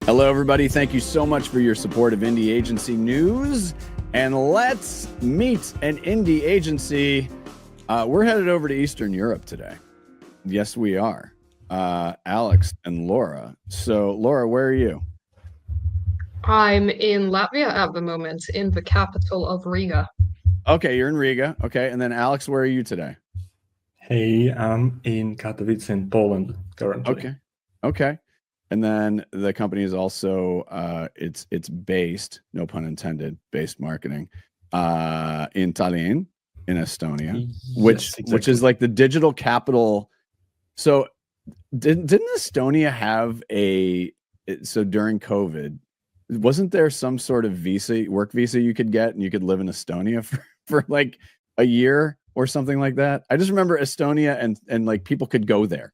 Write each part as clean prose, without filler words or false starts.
Hello, everybody. Thank you so much for your support of Indie Agency News. And let's meet an indie agency. We're headed over to Eastern Europe today. Yes, we are. Alex and Laura. So, Laura, where are you? I'm in Latvia at the moment, in the capital of Riga. Okay, you're in Riga. Okay, and then Alex, where are you today? Hey, I'm in Katowice in Poland currently. Okay. And then the company is also it's based, no pun intended, based marketing in Tallinn, in Estonia, which is like the digital capital. So didn't Estonia have so during COVID, wasn't there some sort of work visa you could get and you could live in Estonia for like a year or something like that? I just remember Estonia and like people could go there.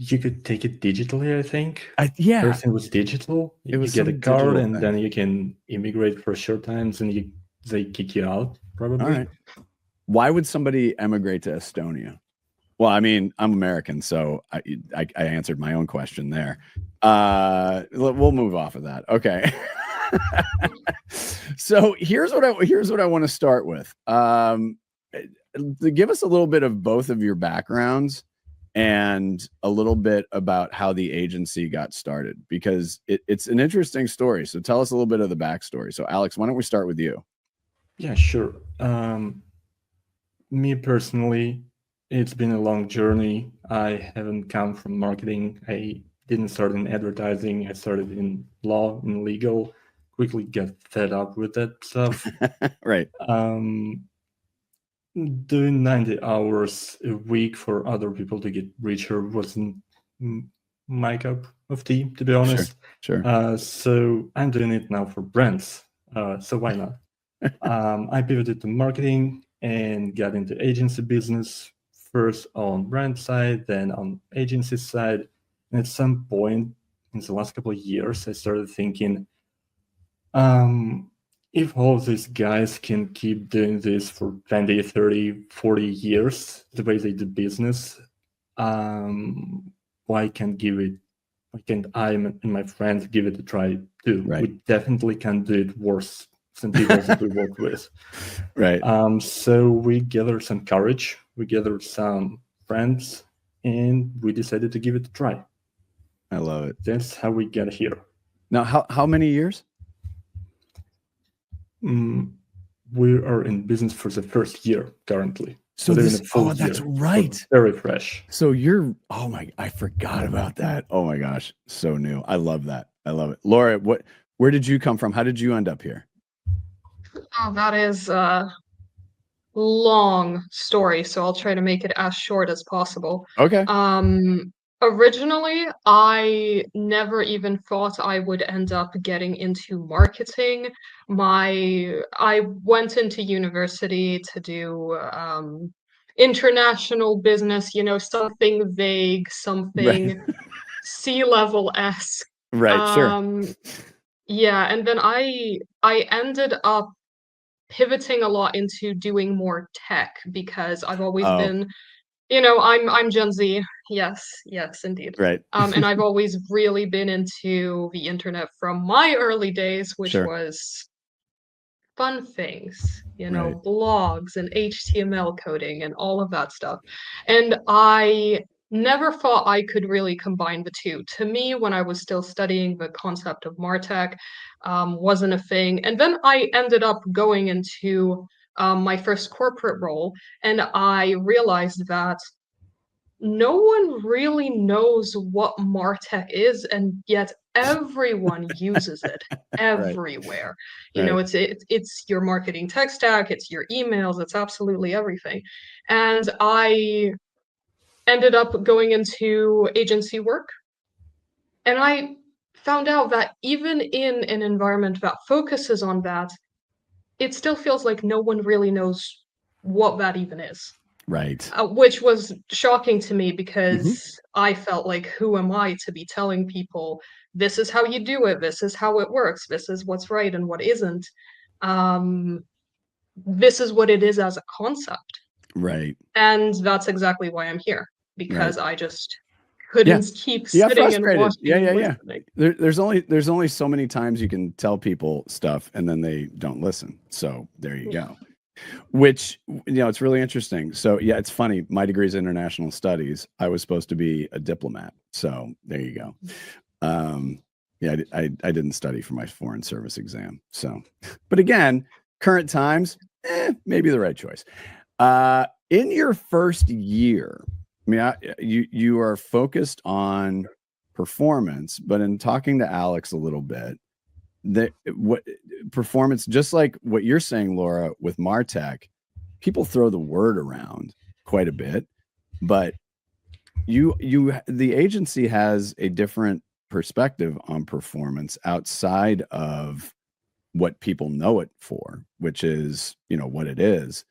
You could take it digitally, I think. Yeah. First it was digital. You get a card and then you can immigrate for short times and they kick you out, probably. All right. Why would somebody emigrate to Estonia? Well, I mean, I'm American, so I answered my own question there. We'll move off of that. Okay. So here's what I want to start with. Give us a little bit of both of your backgrounds and a little bit about how the agency got started, because it's an interesting story. So tell us a little bit of the backstory. So Alex, why don't we start with you? Yeah, sure. Me personally, it's been a long journey. I haven't come from marketing. I didn't start in advertising. I started in law, in legal, quickly got fed up with that stuff. Right. Doing 90 hours a week for other people to get richer wasn't my cup of tea, to be honest. Sure. So I'm doing it now for brands. So why not? I pivoted to marketing and got into agency business, first on brand side, then on agency side. And at some point in the last couple of years, I started thinking, if all of these guys can keep doing this for 20, 30, 40 years, the way they do business, why can't I and my friends give it a try too? Right. We definitely can do it worse than people that we work with. Right. So we gathered some courage, we gathered some friends, and we decided to give it a try. I love it. That's how we got here. Now, how many years? We are in business for the first year currently. So that's right. So very fresh. So I forgot about that. Oh my gosh. So new. I love that. I love it. Laura, where did you come from? How did you end up here? Oh, that is a long story, so I'll try to make it as short as possible. Okay. Originally, I never even thought I would end up getting into marketing. I went into university to do international business, something vague, something C-level-esque. Right, sure. Yeah, and then I ended up pivoting a lot into doing more tech because I've always been, I'm Gen Z. Yes, indeed. Right. And I've always really been into the internet from my early days, which was fun things, blogs and HTML coding and all of that stuff. And I never thought I could really combine the two. To me, when I was still studying, the concept of MarTech wasn't a thing. And then I ended up going into my first corporate role, and I realized that no one really knows what MarTech is, and yet everyone uses it everywhere. It's your marketing tech stack, it's your emails, it's absolutely everything. And I ended up going into agency work, and I found out that even in an environment that focuses on that, it still feels like no one really knows what that even is. Right. Which was shocking to me because I felt like, who am I to be telling people this is how you do it, this is how it works, this is what's right and what isn't. This is what it is as a concept. Right. And that's exactly why I'm here, because I just couldn't keep sitting and watching and listening. There's only so many times you can tell people stuff and then they don't listen. So there you go. Which, it's really interesting. So yeah, it's funny. My degree is international studies. I was supposed to be a diplomat. So there you go. Yeah, I didn't study for my foreign service exam. So, but again, current times, maybe the right choice. In your first year, I mean, you are focused on performance, but in talking to Alex a little bit, what performance, just like what you're saying, Laura, with MarTech, people throw the word around quite a bit, but the agency has a different perspective on performance outside of what people know it for, which is, what it is.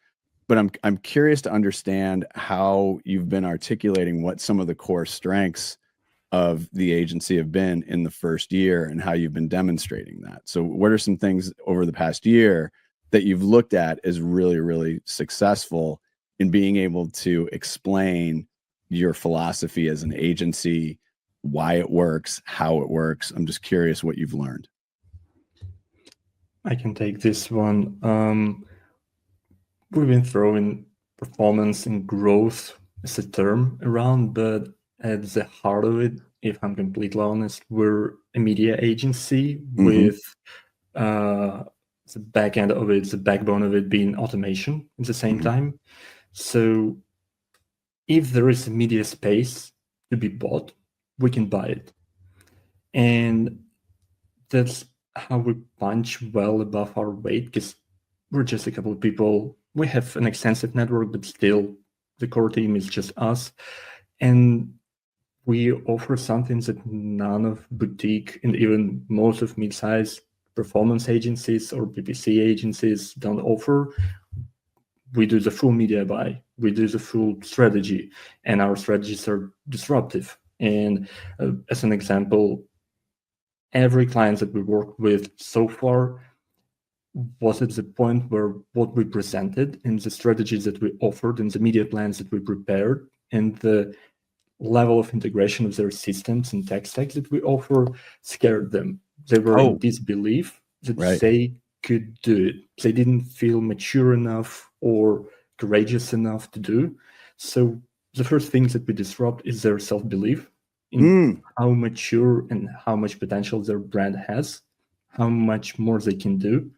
But I'm curious to understand how you've been articulating what some of the core strengths of the agency have been in the first year and how you've been demonstrating that. So what are some things over the past year that you've looked at as really, really successful in being able to explain your philosophy as an agency, why it works, how it works? I'm just curious what you've learned. I can take this one. We've been throwing performance and growth as a term around, but at the heart of it, if I'm completely honest, we're a media agency with the back end of it, the backbone of it being automation at the same time. So if there is a media space to be bought, we can buy it. And that's how we punch well above our weight, because we're just a couple of people. We have an extensive network, but still the core team is just us. And we offer something that none of boutique and even most of mid-sized performance agencies or PPC agencies don't offer. We do the full media buy, we do the full strategy, and our strategies are disruptive. And as an example, every client that we worked with so far was at the point where what we presented and the strategies that we offered and the media plans that we prepared and the level of integration of their systems and tech stacks that we offer scared them. They were in disbelief that they could do it. They didn't feel mature enough or courageous enough to do. So the first things that we disrupt is their self-belief in how mature and how much potential their brand has, how much more they can do,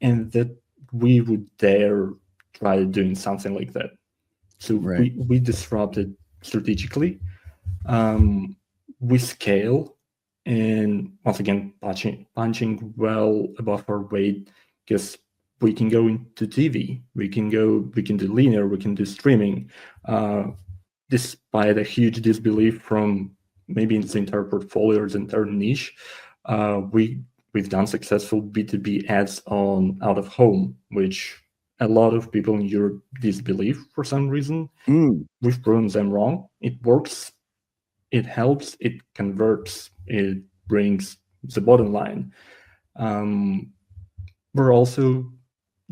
and that we would dare try doing something like that. So we disrupted strategically. We scale, and once again, punching well above our weight, because we can go into TV, we can do linear, we can do streaming, despite a huge disbelief from maybe in the entire portfolio or the entire niche. We've done successful B2B ads on out of home, which a lot of people in Europe disbelieve for some reason. We've proven them wrong. It works, it helps, it converts, it brings the bottom line. We're also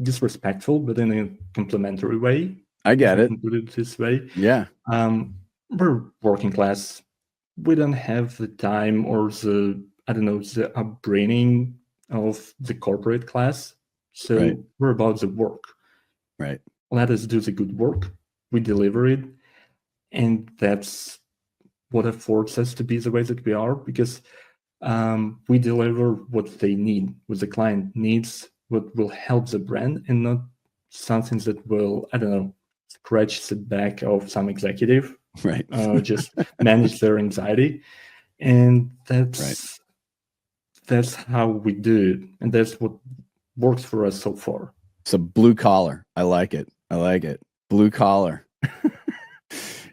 disrespectful, but in a complimentary way. I get it. Put it this way. Yeah. We're working class. We don't have the time or the upbringing of the corporate class. So we're about the work. Right. Let us do the good work. We deliver it. And that's what affords us to be the way that we are, because we deliver what they need, what the client needs, what will help the brand, and not something that will, scratch the back of some executive, just manage their anxiety. And that's how we do it. And that's what works for us so far. It's a blue collar. I like it. Blue collar.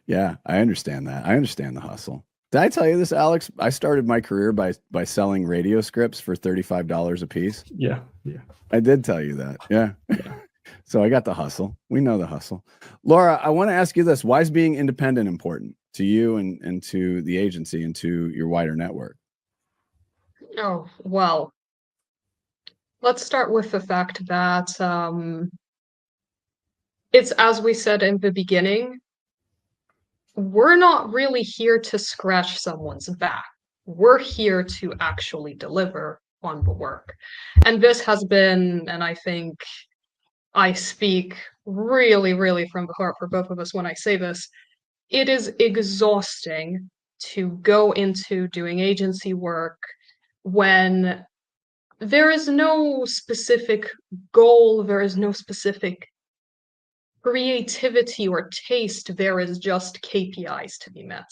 Yeah, I understand that. I understand the hustle. Did I tell you this, Alex? I started my career by selling radio scripts for $35 a piece. Yeah. I did tell you that. Yeah. So I got the hustle. We know the hustle. Laura, I want to ask you this. Why is being independent important to you and to the agency and to your wider network? Oh, well, let's start with the fact that it's, as we said in the beginning, we're not really here to scratch someone's back. We're here to actually deliver on the work. And this has been, and I think I speak really, really from the heart for both of us when I say this, it is exhausting to go into doing agency work when there is no specific goal, there is no specific creativity or taste, there is just KPIs to be met.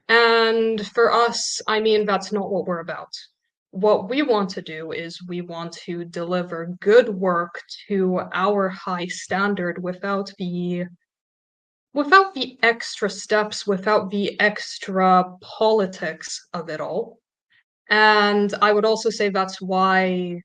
And for us, I mean, that's not what we're about. What we want to do is we want to deliver good work to our high standard without the extra steps, without the extra politics of it all. And I would also say that's why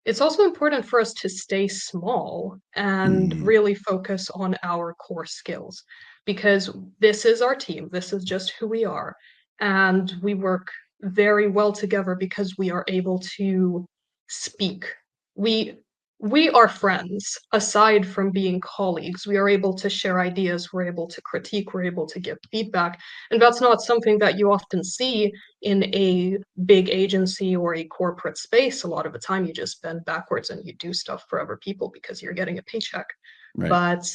it's also important for us to stay small and really focus on our core skills, because this is our team. This is just who we are. And we work very well together because we are able to speak. We are friends. Aside from being colleagues, we are able to share ideas, we're able to critique, we're able to give feedback. And that's not something that you often see in a big agency or a corporate space. A lot of the time you just bend backwards and you do stuff for other people because you're getting a paycheck. Right. But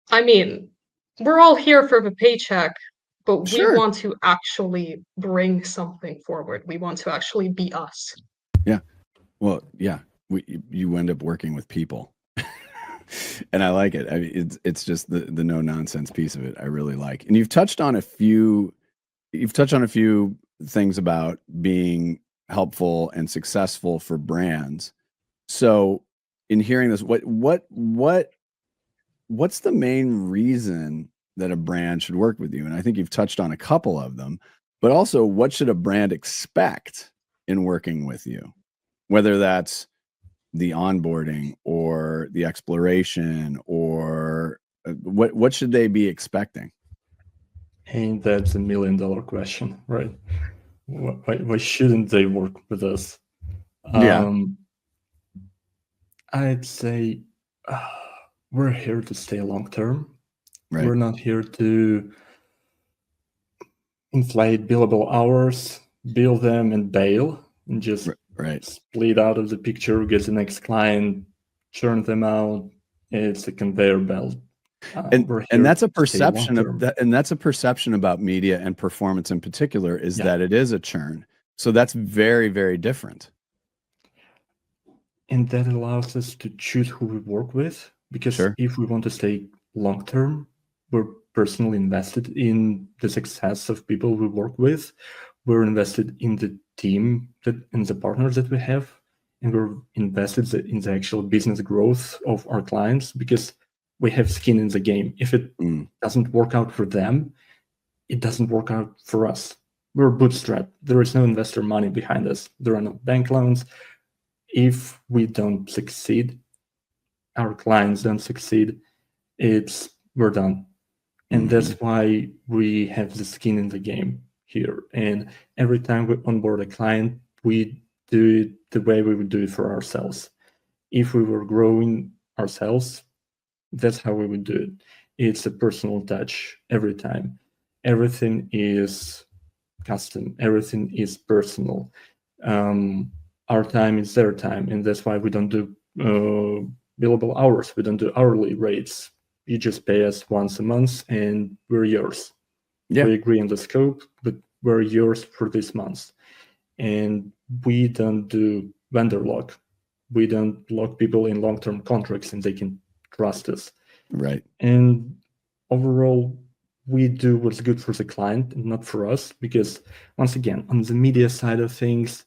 I mean, we're all here for the paycheck, but we want to actually bring something forward. We want to actually be us. Yeah. Well, yeah. You end up working with people. And I like it. I mean, it's just the no nonsense piece of it I really like. And you've touched on a few things about being helpful and successful for brands. So in hearing this, what's the main reason that a brand should work with you? And I think you've touched on a couple of them, but also what should a brand expect in working with you? Whether that's the onboarding or the exploration, or what should they be expecting? And that's $1 million question, right? Why shouldn't they work with us? I'd say we're here to stay long term. Right. We're not here to inflate billable hours, bill them and bail, and just split out of the picture, get the next client, churn them out. It's a conveyor belt. And that's a perception of that, and that's a perception about media and performance in particular, is that it is a churn. So that's very, very different. And that allows us to choose who we work with, because if we want to stay long term, we're personally invested in the success of people we work with. We're invested in the team and the partners that we have, and we're invested in the actual business growth of our clients, because we have skin in the game. If it doesn't work out for them, it doesn't work out for us. We're bootstrapped. There is no investor money behind us. There are no bank loans. If we don't succeed, our clients don't succeed, we're done. And that's why we have the skin in the game here. And every time we onboard a client, we do it the way we would do it for ourselves. If we were growing ourselves, that's how we would do it. It's a personal touch every time. Everything is custom. Everything is personal. Our time is their time, and that's why we don't do billable hours. We don't do hourly rates. You just pay us once a month, and we're yours. We agree on the scope, but we're yours for this month. And we don't do vendor lock. We don't lock people in long-term contracts, and they can trust us. Right. And overall, we do what's good for the client and not for us, because once again, on the media side of things,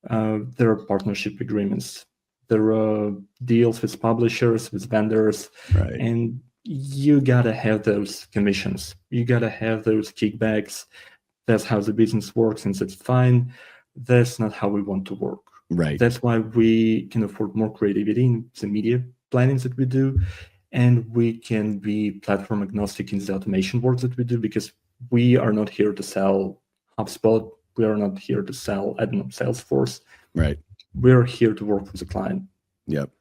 there are partnership agreements. There are deals with publishers, with vendors, and you gotta have those commissions. You gotta have those kickbacks. That's how the business works, and that's fine. That's not how we want to work. Right. That's why we can afford more creativity in the media plannings that we do, and we can be platform agnostic in the automation work that we do, because we are not here to sell HubSpot. We are not here to sell, I don't know, Salesforce. Right. We're here to work with the client. Yep.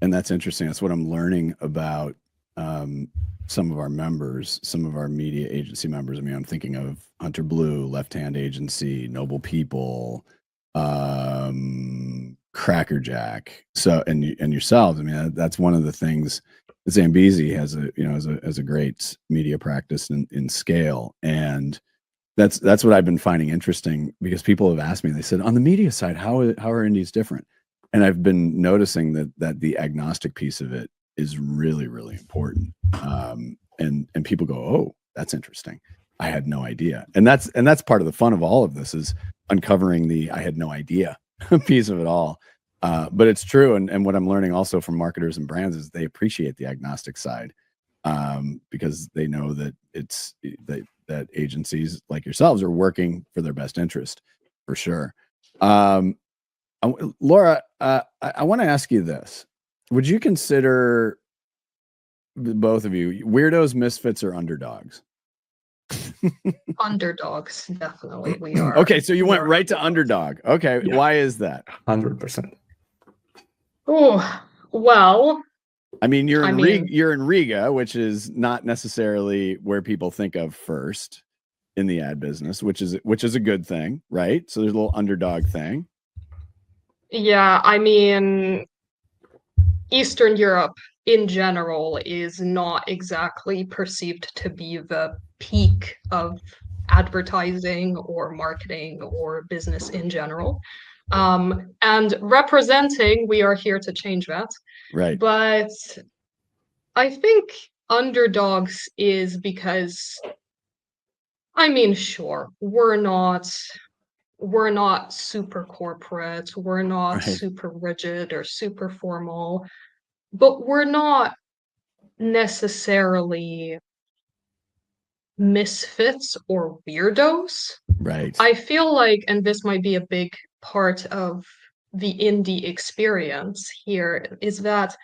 And that's interesting. That's what I'm learning about some of our members, some of our media agency members. I mean, I'm thinking of Hunter Blue, Left Hand Agency, Noble People, Crackerjack. So, and yourselves. I mean, that's one of the things. Zambezi has a great media practice in scale, and that's what I've been finding interesting, because people have asked me. They said, on the media side, how are indies different? And I've been noticing that the agnostic piece of it is really, really important. And people go, oh, that's interesting. I had no idea. And that's part of the fun of all of this, is uncovering the I had no idea piece of it all. But it's true. And what I'm learning also from marketers and brands is they appreciate the agnostic side, because they know that that agencies like yourselves are working for their best interest, for sure. Laura, I want to ask you this. Would you consider, both of you, weirdos, misfits, or underdogs? Underdogs, definitely. We are. Okay, so you went right to underdog. Okay, yeah. Why is that? 100%. Oh, well, I mean, you're in Riga, which is not necessarily where people think of first in the ad business, which is a good thing, right? So there's a little underdog thing. Yeah, I mean, Eastern Europe in general is not exactly perceived to be the peak of advertising or marketing or business in general. And representing, we are here to change that. Right. But I think underdogs is because, I mean, sure, we're not super corporate, we're not super rigid or super formal, but we're not necessarily misfits or weirdos. Right. I feel like, and this might be a big part of the indie experience here, is that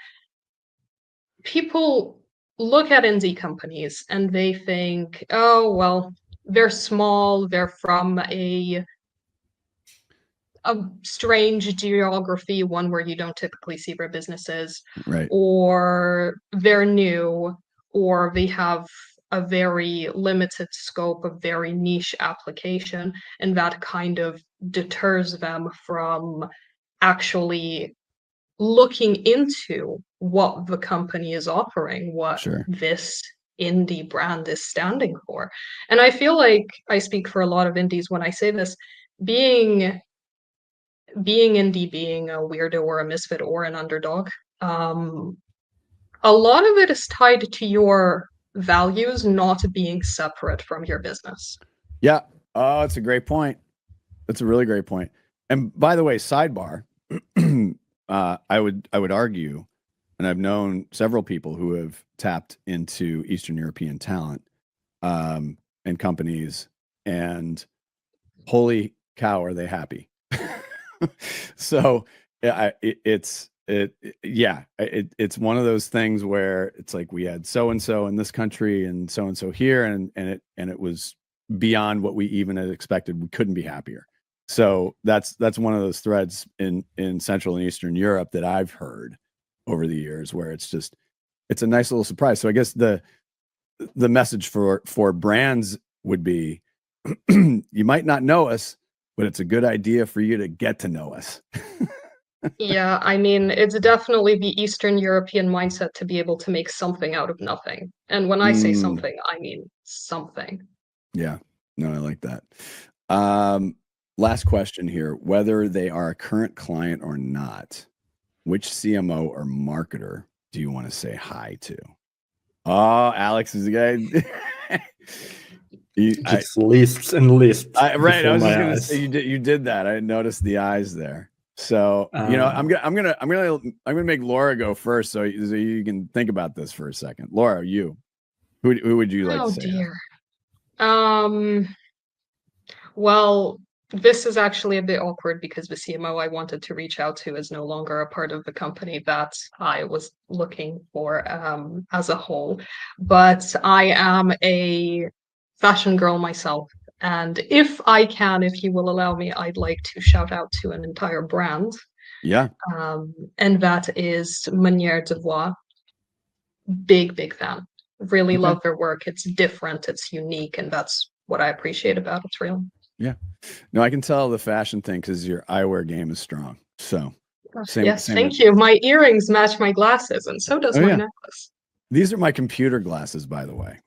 people look at indie companies and they think, oh, well, they're small, they're from a strange geography, one where you don't typically see where business is, right, or they're new, or they have a very limited scope, a very niche application, and that kind of deters them from actually looking into what the company is offering, what this indie brand is standing for. And I feel like I speak for a lot of indies when I say this, being indie, being a weirdo or a misfit or an underdog, a lot of it is tied to your values not being separate from your business. Yeah. Oh, it's a great point. That's a really great point. And by the way, sidebar, I would argue, and I've known several people who have tapped into Eastern European talent and companies, and holy cow, are they happy? So it's one of those things where it's like we had so and so in this country and so here, and it was beyond what we even had expected. We couldn't be happier. So that's one of those threads in Central and Eastern Europe that I've heard over the years, where it's a nice little surprise. So I guess the message for brands would be, you might not know us, but it's a good idea for you to get to know us. Yeah, I mean, it's definitely the Eastern European mindset to be able to make something out of nothing. And when I say something, I mean something. Yeah, no, I like that. Last question here. Whether they are a current client or not, which CMO or marketer do you want to say hi to? Oh, Alex is the guy. Just lisps and lisps. Right. I was just gonna say you did that. I noticed the eyes there. So I'm gonna make Laura go first, so you can think about this for a second. Laura, who would you like to say? Oh dear. Well, this is actually a bit awkward because the CMO I wanted to reach out to is no longer a part of the company that I was looking for as a whole. But I am a fashion girl myself. And if you will allow me, I'd like to shout out to an entire brand. Yeah. And that is Manière de Voir. big fan. Really love their work. It's different, it's unique, and that's what I appreciate about it, really. Yeah. No, I can tell the fashion thing because your eyewear game is strong. So same thank you. My earrings match my glasses, and so does my necklace. These are my computer glasses, by the way.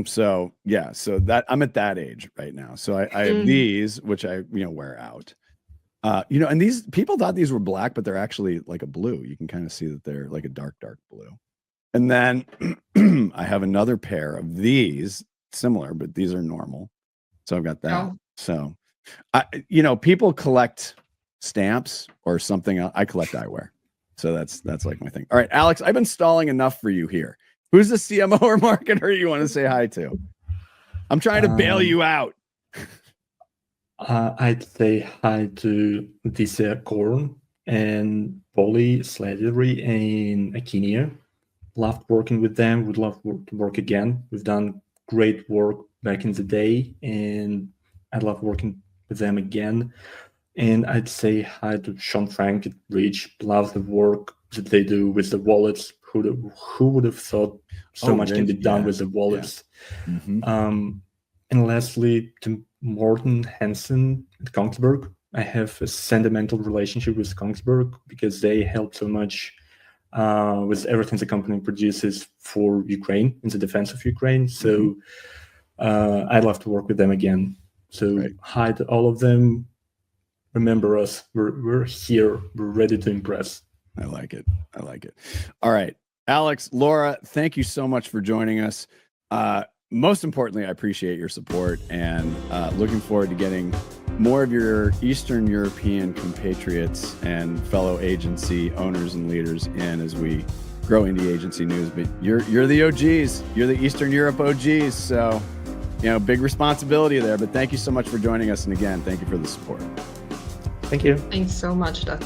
So yeah, so that I'm at that age right now. So I have these, which I wear out. And these people thought these were black, but they're actually like a blue. You can kind of see that they're like a dark blue. And then I have another pair of these, similar, but these are normal. So I've got that. So people collect stamps or something else. I collect eyewear. So that's like my thing. All right, Alex, I've been stalling enough for you here. Who's the CMO or marketer you want to say hi to? I'm trying to bail you out. I'd say hi to Disa Korn and Polly Slattery and Akinia. Loved working with them. Would love to work again. We've done great work back in the day, and I'd love working with them again. And I'd say hi to Sean Frank at Reach. Love the work that they do with the wallets. Who would have thought so much can be done with the wallets? Yeah. Mm-hmm. And lastly, to Morten Hansen at Kongsberg. I have a sentimental relationship with Kongsberg because they help so much with everything the company produces for Ukraine, in the defense of Ukraine. So I'd love to work with them again. So hi to all of them. Remember us. We're here. We're ready to impress. I like it. All right. Alex, Laura, thank you so much for joining us. Most importantly, I appreciate your support and looking forward to getting more of your Eastern European compatriots and fellow agency owners and leaders in as we grow indie agency news. But you're the OGs. You're the Eastern Europe OGs. So, big responsibility there. But thank you so much for joining us. And again, thank you for the support. Thank you. Thanks so much, Doug.